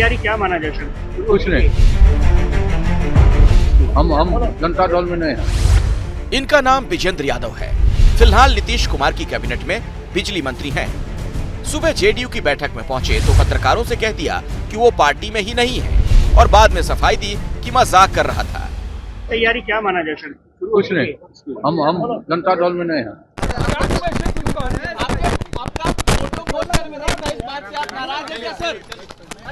तैयारी क्या माना जा सकता? कुछ नहीं, हम जनता दल में नहीं हैं। इनका नाम विजेंद्र यादव है। फिलहाल नीतीश कुमार की कैबिनेट में बिजली मंत्री हैं। सुबह जेडीयू की बैठक में पहुंचे तो पत्रकारों से कह दिया कि वो पार्टी में ही नहीं है और बाद में सफाई दी कि मजाक कर रहा था। तैयारी क्या माना जा सकता? कुछ नहीं, हम जनता दल में नहीं हैं।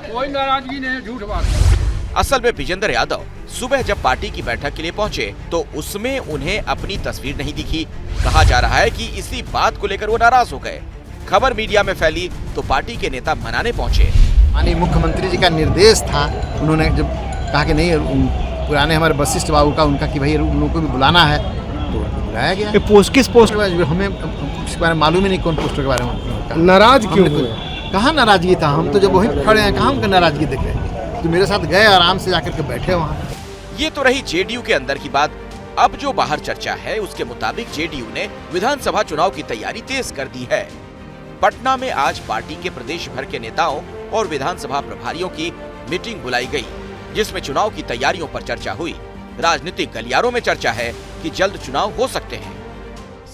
कोई नाराजगी नहीं है, झूठ बात। असल में विजेंद्र यादव सुबह जब पार्टी की बैठक के लिए पहुंचे तो उसमें उन्हें अपनी तस्वीर नहीं दिखी। कहा जा रहा है कि इसी बात को लेकर वो नाराज हो गए। खबर मीडिया में फैली तो पार्टी के नेता मनाने पहुंचे। माननीय मुख्यमंत्री जी का निर्देश था, उन्होंने जब कहा कि नहीं पुराने हमारे वशिष्ठ बाबू का उनका कि भाई उन लोगों को भी बुलाना है तो बुलाया गया। पोस्ट किस पोस्ट हमें इसके बारे में मालूम ही नहीं कौन पोस्टर के बारे में। नाराज क्यों हुए? कहाँ नाराजगी था, हम तो जब वहीं खड़े हैं, कहाँ हमका नाराजगी देख रहे हैं। तो मेरे साथ गए, आराम से जाकर के बैठे वहाँ। ये तो रही जेडीयू के अंदर की बात। अब जो बाहर चर्चा है उसके मुताबिक जेडीयू ने विधानसभा चुनाव की तैयारी तेज कर दी है। पटना में आज पार्टी के प्रदेश भर के नेताओं और विधानसभा प्रभारियों की मीटिंग बुलाई गई, जिसमें चुनाव की तैयारियों पर चर्चा हुई। राजनीतिक गलियारों में चर्चा है कि जल्द चुनाव हो सकते हैं।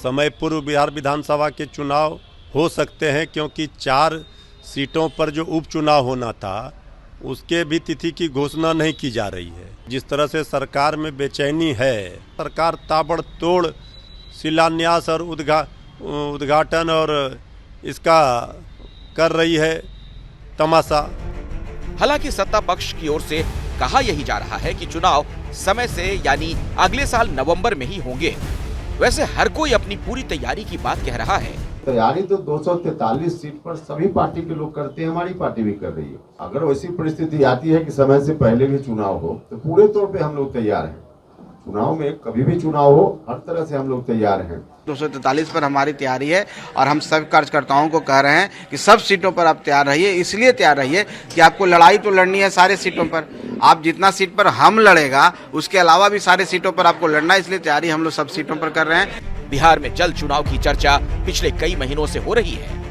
समय पूर्व बिहार विधानसभा के चुनाव हो सकते हैं, क्योंकि 4 सीटों पर जो उपचुनाव होना था उसके भी तिथि की घोषणा नहीं की जा रही है। जिस तरह से सरकार में बेचैनी है, सरकार ताबड़तोड़ शिलान्यास और उद्घाटन और इसका कर रही है तमाशा। हालांकि सत्ता पक्ष की ओर से कहा यही जा रहा है कि चुनाव समय से यानी अगले साल नवंबर में ही होंगे। वैसे हर कोई अपनी पूरी तैयारी की बात कह रहा है। तैयारी तो 243 सीट पर सभी पार्टी के लोग करते हैं, हमारी पार्टी भी कर रही है। अगर वैसी परिस्थिति आती है कि समय से पहले भी चुनाव हो तो पूरे तौर पे हम लोग तैयार हैं। चुनाव में कभी भी चुनाव हो, हर तरह से हम लोग तैयार हैं। 243 पर हमारी तैयारी है और हम सब कार्यकर्ताओं को कह रहे हैं कि सब सीटों पर आप तैयार रहिए। इसलिए तैयार रहिए कि आपको लड़ाई तो लड़नी है सारे सीटों पर। आप जितना सीट पर हम लड़ेगा उसके अलावा भी सारे सीटों पर आपको लड़ना है, इसलिए तैयारी हम लोग सब सीटों पर कर रहे हैं। बिहार में जल्द चुनाव की चर्चा पिछले कई महीनों से हो रही है।